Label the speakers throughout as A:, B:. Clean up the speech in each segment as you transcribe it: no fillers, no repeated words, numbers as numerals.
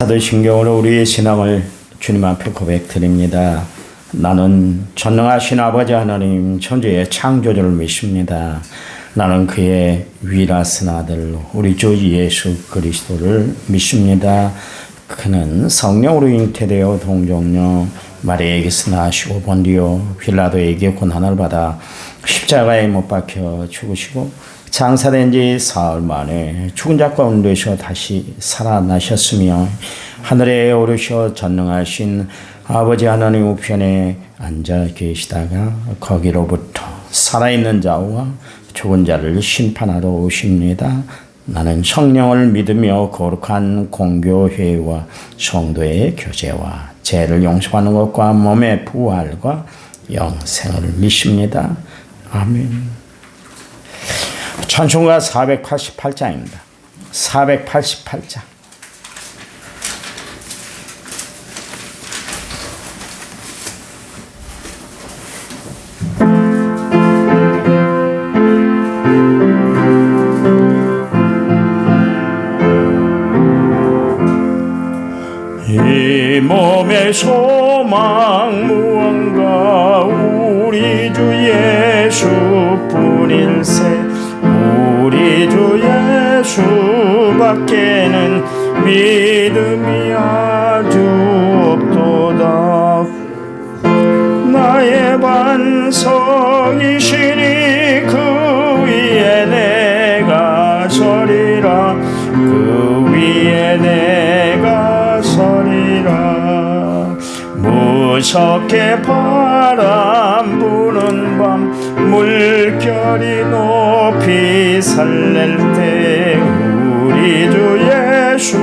A: 사도신경으로 우리의 신앙을 주님 앞에 고백드립니다. 나는 전능하신 아버지 하나님 천지의 창조주를 믿습니다. 나는 그의 위라신 아들 우리 주 예수 그리스도를 믿습니다. 그는 성령으로 잉태되어 동정녀 마리아에게서 나시고 본디오 빌라도에게 고난을 받아 십자가에 못 박혀 죽으시고 장사된 지 사흘 만에 죽은 자 가운데서 다시 살아나셨으며 하늘에 오르셔 전능하신 아버지 하나님 우편에 앉아 계시다가 거기로부터 살아있는 자와 죽은 자를 심판하러 오십니다. 나는 성령을 믿으며 거룩한 공교회와 성도의 교제와 죄를 용서하는 것과 몸의 부활과 영생을 믿습니다. 아멘. 찬송가 488장입니다. 488장. 이 몸의 소망 무언가 우리 주 예수뿐일세. 우리 주 예수밖에는 믿음이 아주 없도다. 나의 반석이시니 그 위에 내가 서리라. 그 위에 내가 서리라. 무섭게 바람 부는 밤 물결이 높이 설렐 때 우리 주 예수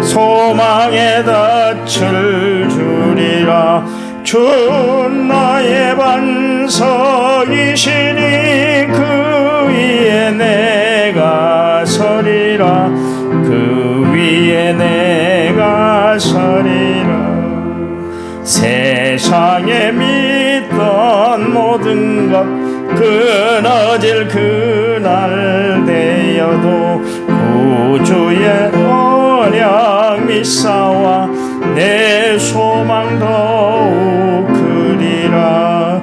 A: 소망의 닻을 주리라. 주 나의 반석이시니 그 위에 내가 서리라. 그 위에 내가 서리라. 세상에 믿던 모든 것 끊어질 그날 되어도 구주의 언약 믿사와 내 소망 더욱 크리라.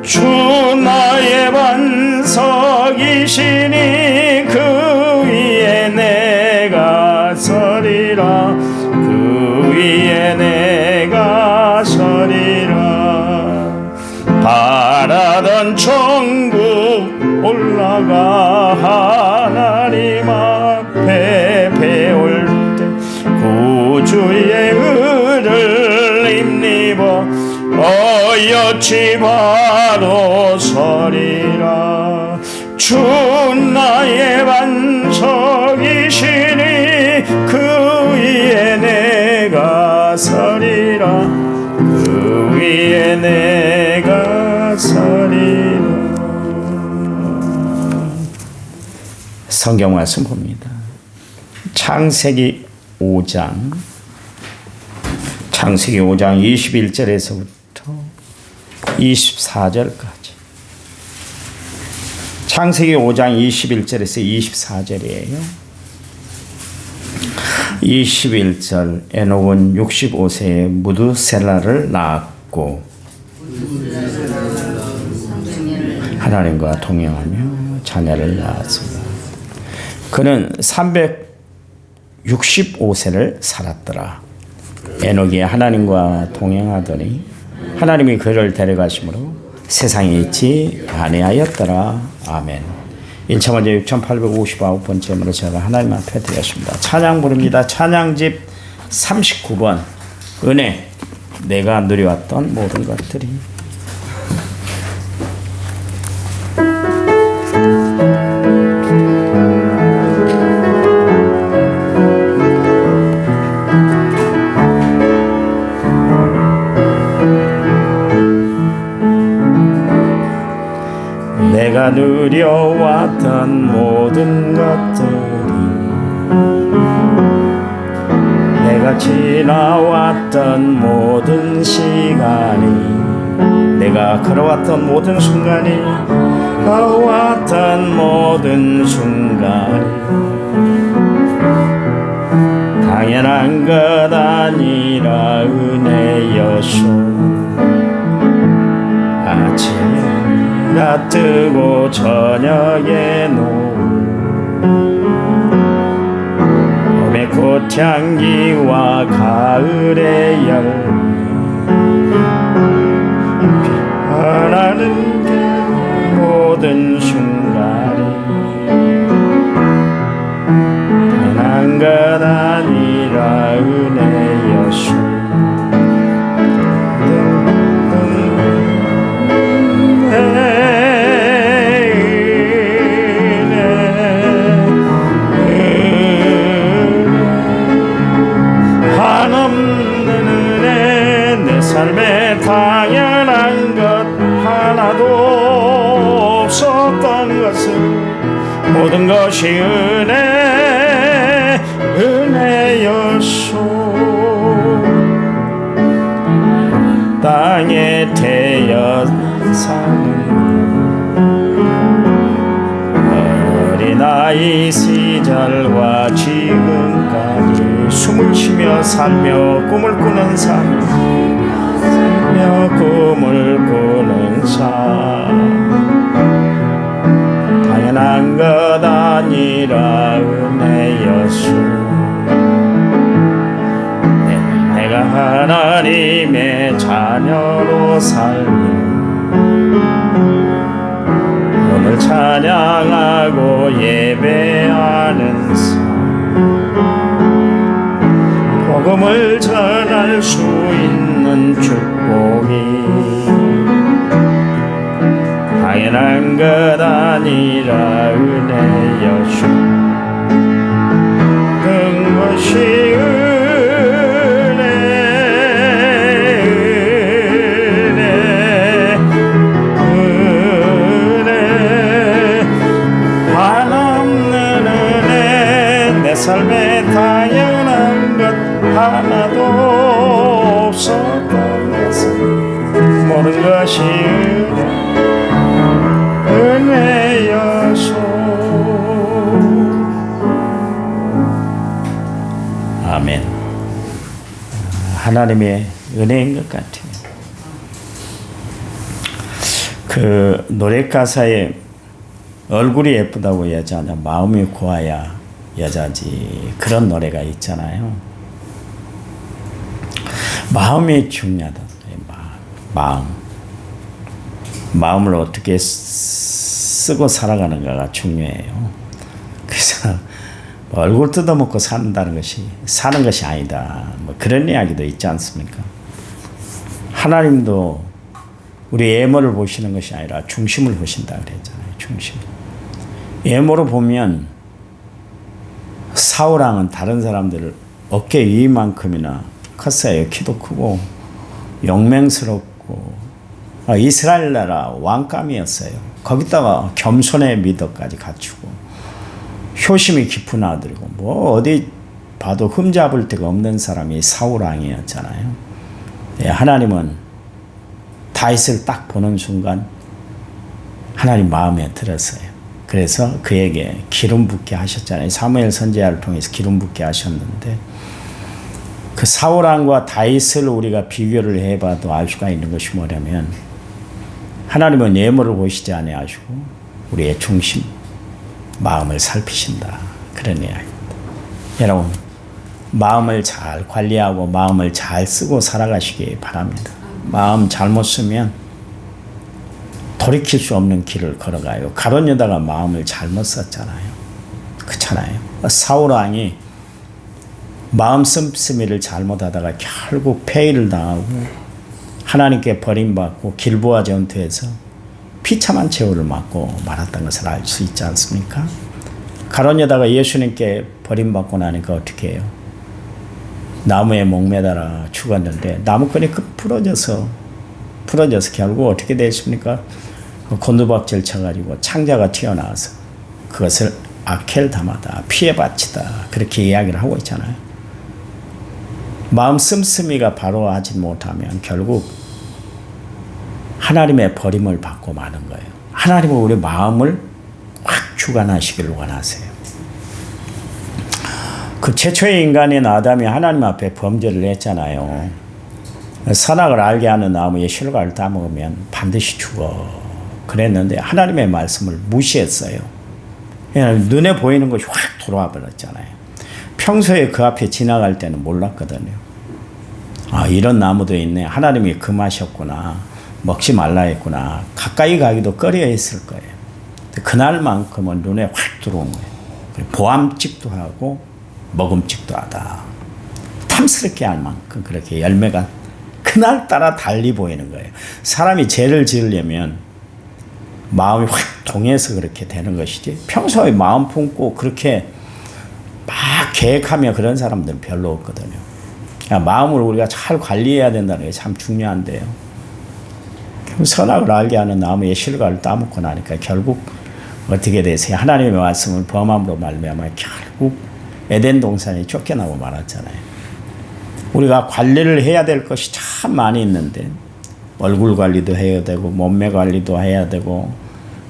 A: 주 나의 반석이시니 그 위에 내가 서리라. 그 위에 내가 서리라. 바라던 천국 올라가 하나님 앞에 배울 때 구주의 의를 힘입어 어여치 바로 서리라. 주 나의 반석이시니 그 위에 내가 서리라. 그 위에 내가 서리라. 성경 말씀 봅니다. 창세기 5장 21절에서부터 24절까지. 창세기 5장 21절에서 24절이에요. 21절 에녹은 65세에 무드셀라를 낳았고 하나님과 동행하며 자녀를 낳았습니다. 그는 365세를 살았더라. 에녹이 하나님과 동행하더니 하나님이 그를 데려가심으로 세상에 있지 아니하였더라. 아멘. 1차 먼저 6859번째로 제가 하나님 앞에 드렸습니다. 찬양 부릅니다. 찬양집 39번 은혜. 내가 누려왔던 모든 것들이. 내가 누려왔던 모든 것들이, 내가 지나왔던 모든 시간이, 내가 걸어왔던 모든 순간이, 걸어왔던 모든 순간이 당연한 것 아니라 은혜여소. 아침에가 뜨고 저녁에 봄의 꽃향기와 가을의 열매 변하는 게 모든 순간이 당연한 것 아니라 은혜여소. 한없는 은혜 내 삶에 당연한 것 하나도 없었던 것을 모든 것이 은혜였소. 땅에 태어 사는 어린아이 시절과 지금까지 숨을 쉬며 살며 꿈을 꾸는 삶, 꿈을 꾸는 삶 당연한 것 아니라 은혜였소. 내가 하나님의 자녀로 살며 오늘 찬양하고 예배하는 삶, 복음을 전할 수 있는 축복이 당연한 것 아니라 은혜여소. 그것이 삶에 당연한 것 하나도 없었던 것은 모든 것이 은혜여소. 아멘. 하나님의 은혜인 것 같아요. 그 노래 가사에 얼굴이 예쁘다고 여자냐 마음이 고와야 여자지, 그런 노래가 있잖아요. 마음이 중요하다. 마음을 어떻게 쓰고 살아가는가가 중요해요. 그래서 얼굴 뜯어먹고 사는 것이 아니다, 그런 이야기도 있지 않습니까? 하나님도 우리 외모를 보시는 것이 아니라 중심을 보신다 그랬잖아요. 중심. 외모로 보면 사울왕은 다른 사람들을 어깨 위만큼이나 컸어요. 키도 크고 영맹스럽고 이스라엘 나라 왕감이었어요. 거기다가 겸손의 미덕까지 갖추고 효심이 깊은 아들이고 어디 봐도 흠잡을 데가 없는 사람이 사울왕이었잖아요. 하나님은 다윗을 딱 보는 순간 하나님 마음에 들었어요. 그래서 그에게 기름 붓게 하셨잖아요. 사무엘 선지자를 통해서 기름 붓게 하셨는데, 그 사울왕과 다윗을 우리가 비교를 해봐도 알 수가 있는 것이 뭐냐면 하나님은 예물을 보시지 아니하시고 우리의 중심, 마음을 살피신다, 그런 이야기입니다. 여러분, 마음을 잘 관리하고 마음을 잘 쓰고 살아가시기 바랍니다. 마음 잘못 쓰면 돌이킬 수 없는 길을 걸어가요. 가룟 유다가 마음을 잘못 썼잖아요. 그렇잖아요. 사울왕이 마음 씀씀이를 잘못하다가 결국 폐위를 당하고 하나님께 버림받고 길보아 전투에서 비참한 최후를 맞고 말았던 것을 알 수 있지 않습니까? 가룟 유다가 예수님께 버림받고 나니까 어떻게 해요? 나무에 목매달아 죽었는데 나무끈이 부러져서 결국 어떻게 됐습니까? 곤두박질 쳐가지고 창자가 튀어나와서 그것을 아켈다마다 피해바치다, 그렇게 이야기를 하고 있잖아요. 마음 씀씀이가 바로 하지 못하면 결국 하나님의 버림을 받고 마는 거예요. 하나님은 우리 마음을 확 주관하시기를 원하세요. 그 최초의 인간인 아담이 하나님 앞에 범죄를 했잖아요. 선악을 알게 하는 나무의 실과를 따먹으면 반드시 죽어. 그랬는데 하나님의 말씀을 무시했어요. 그냥 눈에 보이는 것이 확 들어와 버렸잖아요. 평소에 그 앞에 지나갈 때는 몰랐거든요. 아, 이런 나무도 있네. 하나님이 금하셨구나. 먹지 말라 했구나. 가까이 가기도 꺼려 했을 거예요. 그날만큼은 눈에 확 들어온 거예요. 보암직도 하고 먹음직도 하다. 탐스럽게 할 만큼 그렇게 열매가 그날따라 달리 보이는 거예요. 사람이 죄를 지으려면 마음이 확 동해서 그렇게 되는 것이지, 평소에 마음 품고 그렇게 막 계획하며 그런 사람들은 별로 없거든요. 그러니까 마음을 우리가 잘 관리해야 된다는 게 참 중요한데요. 선악을 알게 하는 나무의 실과를 따먹고 나니까 결국 어떻게 되세요? 하나님의 말씀을 범함으로 말미암아 결국 에덴 동산에 쫓겨나고 말았잖아요. 우리가 관리를 해야 될 것이 참 많이 있는데, 얼굴 관리도 해야 되고 몸매 관리도 해야 되고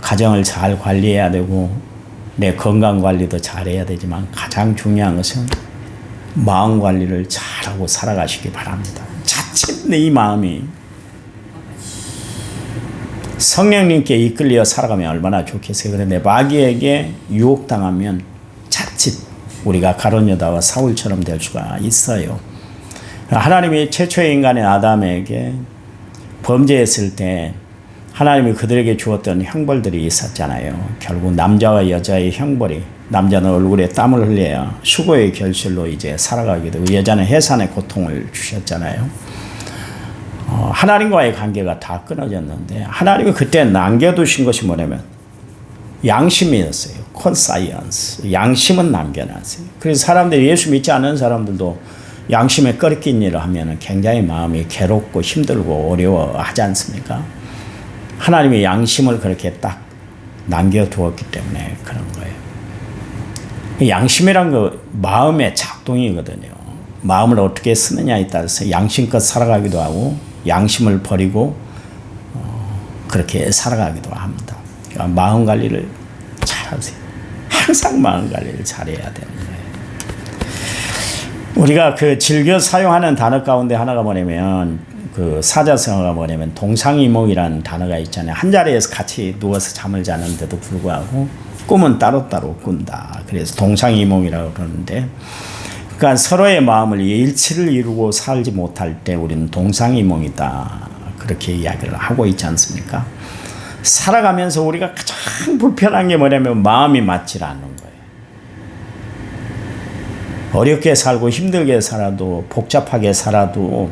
A: 가정을 잘 관리해야 되고 내 건강 관리도 잘해야 되지만 가장 중요한 것은 마음 관리를 잘하고 살아가시기 바랍니다. 자칫 내 이 마음이 성령님께 이끌려 살아가면 얼마나 좋겠어요. 그런데 마귀에게 유혹당하면 자칫 우리가 가룟 유다와 사울처럼 될 수가 있어요. 하나님이 최초의 인간인 아담에게 범죄했을 때 하나님이 그들에게 주었던 형벌들이 있었잖아요. 결국 남자와 여자의 형벌이, 남자는 얼굴에 땀을 흘려야 수고의 결실로 이제 살아가게 되고, 여자는 해산의 고통을 주셨잖아요. 하나님과의 관계가 다 끊어졌는데, 하나님이 그때 남겨두신 것이 뭐냐면 양심이었어요. 콘사이언스. 양심은 남겨놨어요. 그래서 사람들이, 예수 믿지 않는 사람들도 양심에 끓긴 일을 하면 굉장히 마음이 괴롭고 힘들고 어려워하지 않습니까? 하나님이 양심을 그렇게 딱 남겨두었기 때문에 그런 거예요. 양심이란 거 마음의 작동이거든요. 마음을 어떻게 쓰느냐에 따라서 양심껏 살아가기도 하고 양심을 버리고 그렇게 살아가기도 합니다. 그러니까 마음 관리를 잘하세요. 항상 마음 관리를 잘해야 되는 거예요. 우리가 그 즐겨 사용하는 단어 가운데 하나가 뭐냐면, 그 사자성어가 뭐냐면 동상이몽이라는 단어가 있잖아요. 한 자리에서 같이 누워서 잠을 자는데도 불구하고 꿈은 따로따로 꾼다. 그래서 동상이몽이라고 그러는데, 그러니까 서로의 마음을 일치를 이루고 살지 못할 때 우리는 동상이몽이다. 그렇게 이야기를 하고 있지 않습니까? 살아가면서 우리가 가장 불편한 게 뭐냐면 마음이 맞질 않는 거예요. 어렵게 살고 힘들게 살아도 복잡하게 살아도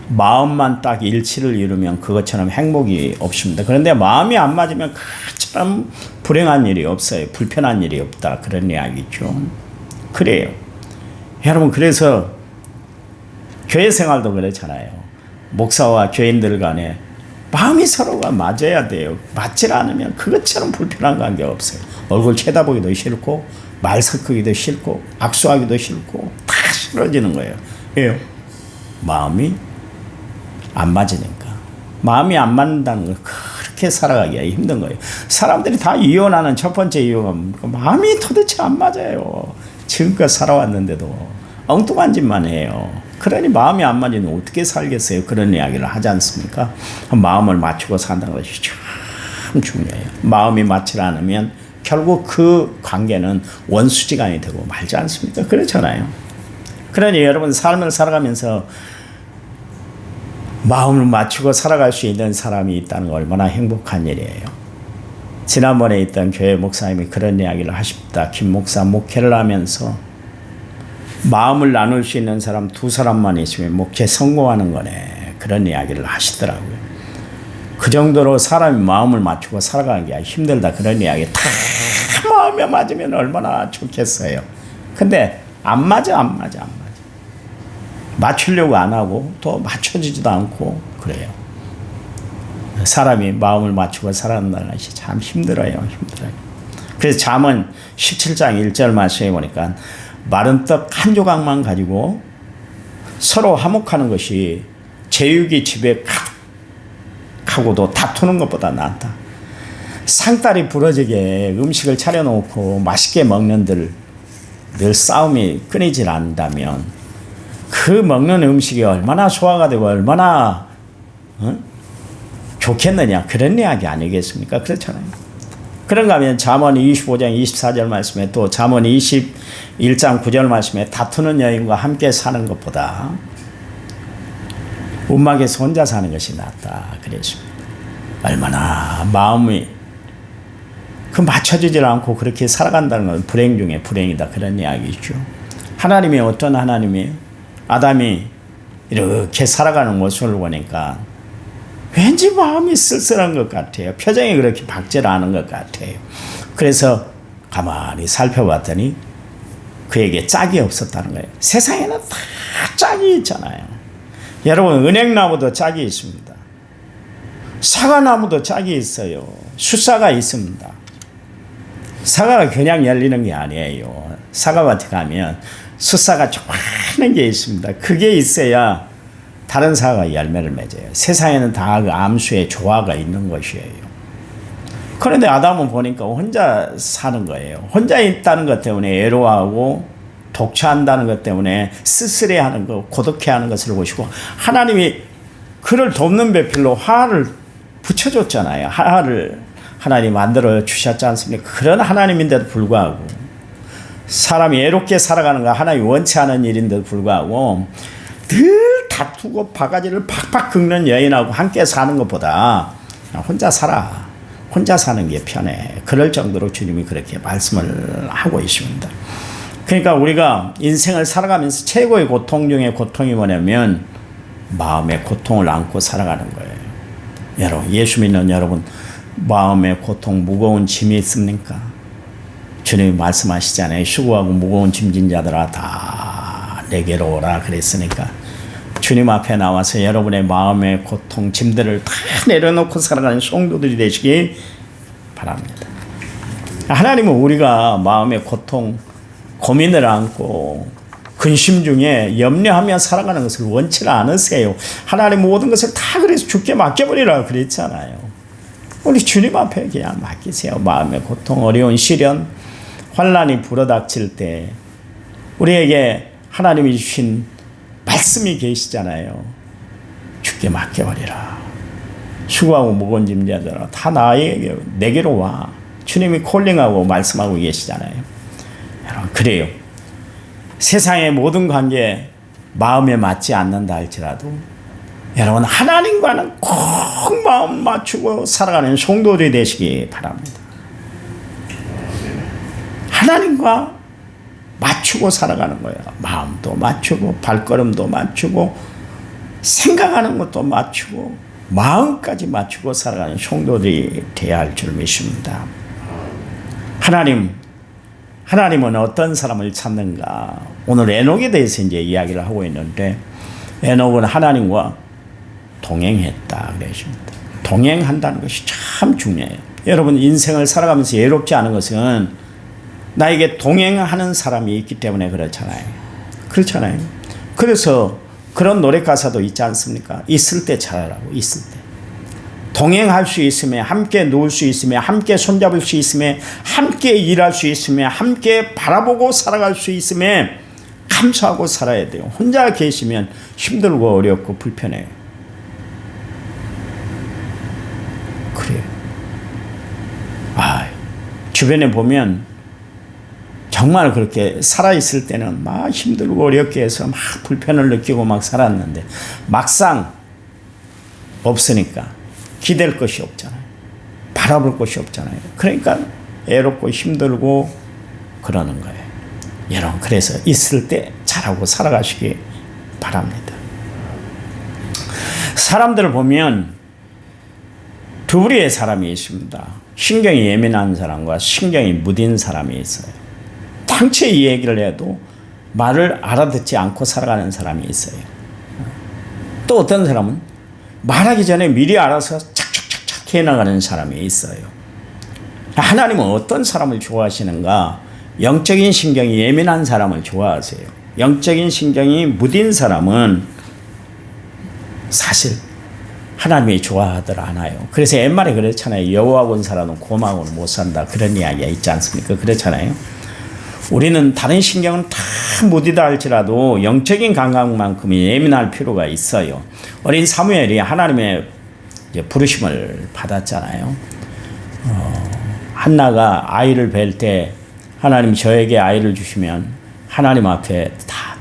A: 마음만 딱 일치를 이루면 그것처럼 행복이 없습니다. 그런데 마음이 안 맞으면 그처럼 불행한 일이 없어요. 불편한 일이 없다. 그런 이야기죠. 그래요. 여러분, 그래서 교회 생활도 그렇잖아요. 목사와 교인들 간에 마음이 서로가 맞아야 돼요. 맞질 않으면 그것처럼 불편한 관계 없어요. 얼굴 쳐다보기도 싫고 말 섞기도 싫고 악수하기도 싫고 다 싫어지는 거예요. 왜요? 마음이 안 맞으니까. 마음이 안 맞는다는 건 그렇게 살아가기가 힘든 거예요. 사람들이 다 이혼하는 첫 번째 이유가 마음이 도대체 안 맞아요. 지금껏 살아왔는데도 엉뚱한 짓만 해요. 그러니 마음이 안 맞으면 어떻게 살겠어요? 그런 이야기를 하지 않습니까? 마음을 맞추고 산다는 것이 참 중요해요. 마음이 맞지 않으면 결국 그 관계는 원수지간이 되고 말지 않습니까? 그렇잖아요. 그러니 여러분, 삶을 살아가면서 마음을 맞추고 살아갈 수 있는 사람이 있다는 거 얼마나 행복한 일이에요. 지난번에 있던 교회 목사님이 그런 이야기를 하십니다. 김 목사 목회를 하면서 마음을 나눌 수 있는 사람 2사람만 있으면 목회 성공하는 거네. 그런 이야기를 하시더라고요. 그 정도로 사람이 마음을 맞추고 살아가기가 힘들다. 그런 이야기 다 마음에 맞으면 얼마나 좋겠어요. 근데 안 맞아. 맞추려고 안 하고 또 맞춰지지도 않고 그래요. 사람이 마음을 맞추고 살아간다는 것이 참 힘들어요. 그래서 잠언 17장 1절 말씀해 보니까 마른 떡 한 조각만 가지고 서로 화목하는 것이 제육이 집에 가득하고도 다투는 것보다 낫다. 상다리 부러지게 음식을 차려놓고 맛있게 먹는들 늘 싸움이 끊이질 않는다면 그 먹는 음식이 얼마나 소화가 되고 얼마나 좋겠느냐, 그런 이야기 아니겠습니까? 그렇잖아요. 그런가 하면 잠언 25장 24절 말씀에 또 잠언 21장 9절 말씀에 다투는 여인과 함께 사는 것보다 움막에서 혼자 사는 것이 낫다 그랬습니다. 얼마나 마음이 맞춰지질 않고 그렇게 살아간다는 건 불행 중에 불행이다, 그런 이야기죠. 하나님이 어떤 하나님이에요? 아담이 이렇게 살아가는 모습을 보니까 왠지 마음이 쓸쓸한 것 같아요. 표정이 그렇게 밝지 않은 것 같아요. 그래서 가만히 살펴봤더니 그에게 짝이 없었다는 거예요. 세상에는 다 짝이 있잖아요. 여러분, 은행나무도 짝이 있습니다. 사과나무도 짝이 있어요. 숫사가 있습니다. 사과가 그냥 열리는 게 아니에요. 사과밭에 가면 숫사가 조그마한 게 있습니다. 그게 있어야 다른 사과가 열매를 맺어요. 세상에는 다 그 암수의 조화가 있는 것이에요. 그런데 아담은 보니까 혼자 사는 거예요. 혼자 있다는 것 때문에 애로워하고 독차한다는 것 때문에 쓸쓸해하는 것, 고독해하는 것을 보시고 하나님이 그를 돕는 배필로 화를 붙여줬잖아요. 화를 하나님 만들어 주셨지 않습니까? 그런 하나님인데도 불구하고 사람이 애롭게 살아가는 거 하나님이 원치 않은 일인데도 불구하고 늘 다투고 바가지를 팍팍 긁는 여인하고 함께 사는 것보다 혼자 살아. 혼자 사는 게 편해. 그럴 정도로 주님이 그렇게 말씀을 하고 있습니다. 그러니까 우리가 인생을 살아가면서 최고의 고통 중에 고통이 뭐냐면 마음의 고통을 안고 살아가는 거예요. 여러분, 예수 믿는 여러분, 마음의 고통, 무거운 짐이 있습니까? 주님이 말씀하시잖아요. 수고하고 무거운 짐진 자들아 다 내게로 오라 그랬으니까 주님 앞에 나와서 여러분의 마음의 고통, 짐들을 다 내려놓고 살아가는 성도들이 되시기 바랍니다. 하나님은 우리가 마음의 고통, 고민을 안고 근심 중에 염려하며 살아가는 것을 원치 않으세요. 하나님 모든 것을 다 그래서 주께 맡겨버리라고 그랬잖아요. 우리 주님 앞에 그냥 맡기세요. 마음의 고통, 어려운 시련, 환난이 불어닥칠 때 우리에게 하나님이 주신 말씀이 계시잖아요. 주께 맡겨버리라. 수고하고 무거운 짐자들아 다 내게로 와. 주님이 콜링하고 말씀하고 계시잖아요. 여러분, 그래요. 세상의 모든 관계 마음에 맞지 않는다 할지라도 여러분, 하나님과는 꼭 마음 맞추고 살아가는 성도들이 되시기 바랍니다. 하나님과 맞추고 살아가는 거예요. 마음도 맞추고 발걸음도 맞추고 생각하는 것도 맞추고 마음까지 맞추고 살아가는 성도들이 되어야 할 줄 믿습니다. 하나님은 어떤 사람을 찾는가? 오늘 에녹에 대해서 이제 이야기를 하고 있는데 에녹은 하나님과 동행했다 그랬습니다. 동행한다는 것이 참 중요해요. 여러분, 인생을 살아가면서 외롭지 않은 것은 나에게 동행하는 사람이 있기 때문에 그렇잖아요. 그렇잖아요. 그래서 그런 노래 가사도 있지 않습니까? 있을 때 잘하라고, 있을 때. 동행할 수 있으며, 함께 누울 수 있으며, 함께 손잡을 수 있으며, 함께 일할 수 있으며, 함께 바라보고 살아갈 수 있으며, 감사하고 살아야 돼요. 혼자 계시면 힘들고 어렵고 불편해요. 그래요. 주변에 보면 정말 그렇게 살아있을 때는 막 힘들고 어렵게 해서 막 불편을 느끼고 막 살았는데 막상 없으니까 기댈 것이 없잖아요. 바라볼 것이 없잖아요. 그러니까 애롭고 힘들고 그러는 거예요. 여러분, 그래서 있을 때 잘하고 살아가시기 바랍니다. 사람들을 보면 두 부류의 사람이 있습니다. 신경이 예민한 사람과 신경이 무딘 사람이 있어요. 당최 이 얘기를 해도 말을 알아듣지 않고 살아가는 사람이 있어요. 또 어떤 사람은 말하기 전에 미리 알아서 착착착착 해나가는 사람이 있어요. 하나님은 어떤 사람을 좋아하시는가? 영적인 신경이 예민한 사람을 좋아하세요. 영적인 신경이 무딘 사람은 사실 하나님이 좋아하들 않아요. 그래서 옛말에 그랬잖아요. 여호와 본 사람은 곰하고는 못 산다. 그런 이야기가 있지 않습니까? 그렇잖아요. 우리는 다른 신경은 다 무디다 할지라도 영적인 감각만큼 예민할 필요가 있어요. 어린 사무엘이 하나님의 부르심을 받았잖아요. 한나가 아이를 뵐 때 하나님 저에게 아이를 주시면 하나님 앞에 다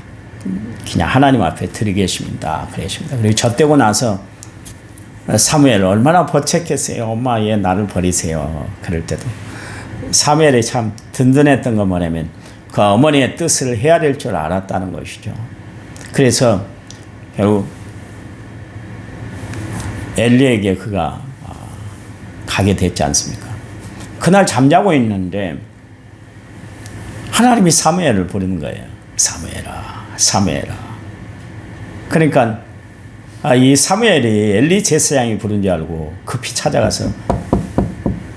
A: 그냥 하나님 앞에 드리겠습니다. 그랬습니다. 그리고 젖되고 나서 사무엘 얼마나 버책했어요. 엄마 얘 나를 버리세요. 그럴 때도 사무엘이 참 든든했던 건 뭐냐면 그 어머니의 뜻을 헤아릴 줄 알았다는 것이죠. 그래서 결국 엘리에게 그가 가게 됐지 않습니까? 그날 잠자고 있는데 하나님이 사무엘을 부르는 거예요. 사무엘아, 사무엘아. 그러니까 이 사무엘이 엘리 제사장이 부른 줄 알고 급히 찾아가서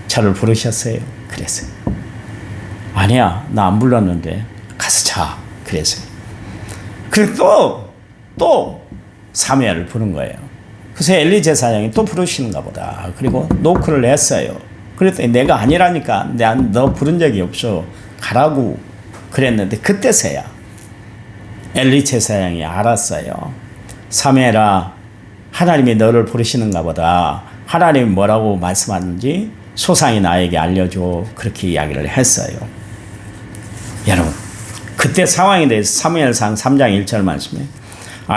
A: 저를 부르셨어요. 그랬어요. 아니야, 나 안 불렀는데 가서 자. 그랬어요. 그리고 또 사무엘을 부른 거예요. 그래서 엘리 제사장이 또 부르시는가 보다. 그리고 노크를 했어요. 그랬더니 내가 아니라니까. 너 부른 적이 없어. 가라고 그랬는데 그때서야 엘리 제사장이 알았어요. 사무엘아, 하나님이 너를 부르시는가 보다. 하나님이 뭐라고 말씀하는지 소상히 나에게 알려줘. 그렇게 이야기를 했어요. 여러분, 그때 상황에 대해서 사무엘상 3장 1절 말씀에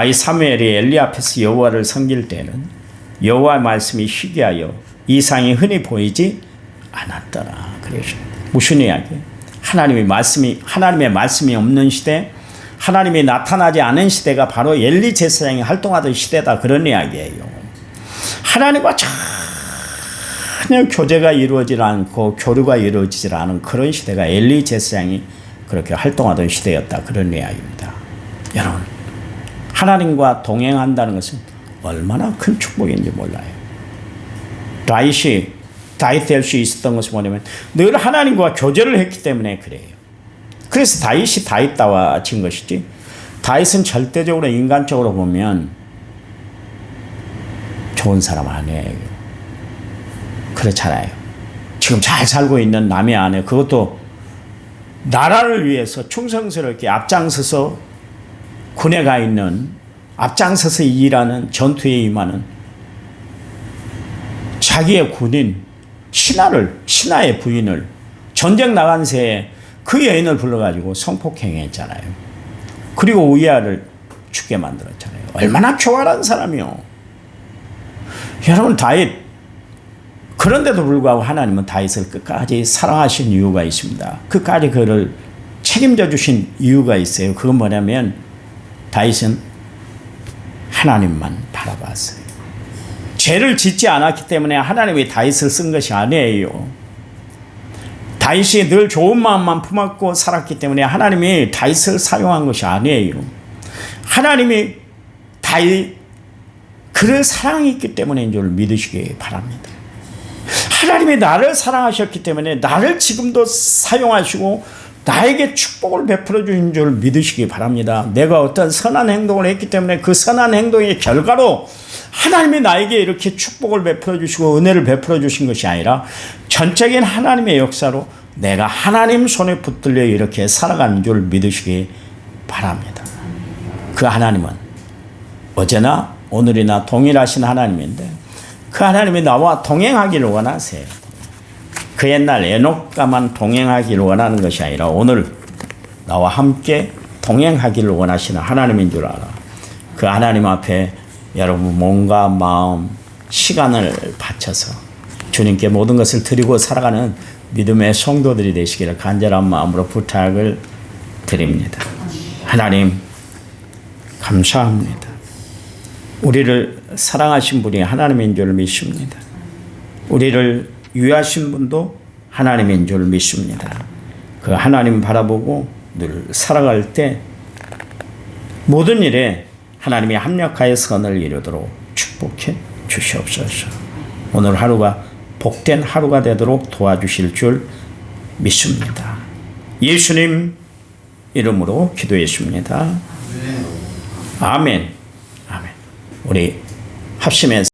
A: 이 사무엘이 엘리 앞에서 여호와를 섬길 때는 여호와의 말씀이 희귀하여 이상이 흔히 보이지 않았더라. 그래서 무슨 이야기? 하나님의 말씀이 없는 시대, 하나님이 나타나지 않은 시대가 바로 엘리 제사장이 활동하던 시대다. 그런 이야기예요. 하나님과 전혀 교제가 이루어지지 않고 교류가 이루어지지 않은 그런 시대가 엘리 제사장이 그렇게 활동하던 시대였다. 그런 이야기입니다. 여러분, 하나님과 동행한다는 것은 얼마나 큰 축복인지 몰라요. 다윗이 다윗 될 수 있었던 것은 뭐냐면 늘 하나님과 교제를 했기 때문에 그래요. 그래서 다윗이 다윗다워진 것이지, 다윗은 절대적으로 인간적으로 보면 좋은 사람 아니에요. 그렇잖아요. 지금 잘 살고 있는 남의 아내, 그것도 나라를 위해서 충성스럽게 앞장서서 군에 가 있는, 앞장서서 일하는, 전투에 임하는 자기의 군인 신하의 부인을 전쟁 나간 새에 그 여인을 불러가지고 성폭행했잖아요. 그리고 우리아를 죽게 만들었잖아요. 얼마나 교활한 사람이요. 여러분, 다윗, 그런데도 불구하고 하나님은 다윗을 끝까지 사랑하신 이유가 있습니다. 끝까지 그를 책임져 주신 이유가 있어요. 그건 뭐냐면 다윗은 하나님만 바라봤어요. 죄를 짓지 않았기 때문에 하나님이 다윗을 쓴 것이 아니에요. 다윗이 늘 좋은 마음만 품었고 살았기 때문에 하나님이 다윗을 사용한 것이 아니에요. 하나님이 다윗, 그를 사랑했기 때문인 줄 믿으시기 바랍니다. 하나님이 나를 사랑하셨기 때문에 나를 지금도 사용하시고 나에게 축복을 베풀어 주신 줄 믿으시기 바랍니다. 내가 어떤 선한 행동을 했기 때문에 그 선한 행동의 결과로 하나님이 나에게 이렇게 축복을 베풀어 주시고 은혜를 베풀어 주신 것이 아니라 전적인 하나님의 역사로 내가 하나님 손에 붙들려 이렇게 살아가는 줄 믿으시기 바랍니다. 그 하나님은 어제나 오늘이나 동일하신 하나님인데 그 하나님이 나와 동행하기를 원하세요. 그 옛날 에녹과만 동행하기를 원하는 것이 아니라 오늘 나와 함께 동행하기를 원하시는 하나님인 줄 알아. 그 하나님 앞에 여러분 몸과 마음, 시간을 바쳐서 주님께 모든 것을 드리고 살아가는 믿음의 성도들이 되시기를 간절한 마음으로 부탁을 드립니다. 하나님, 감사합니다. 우리를 사랑하신 분이 하나님인 줄 믿습니다. 우리를 위하신 분도 하나님인 줄 믿습니다. 그 하나님 바라보고 늘 살아갈 때 모든 일에 하나님이 합력하여 선을 이루도록 축복해 주시옵소서. 오늘 하루가 복된 하루가 되도록 도와주실 줄 믿습니다. 예수님 이름으로 기도했습니다. 아멘. 아멘. 우리 합심해서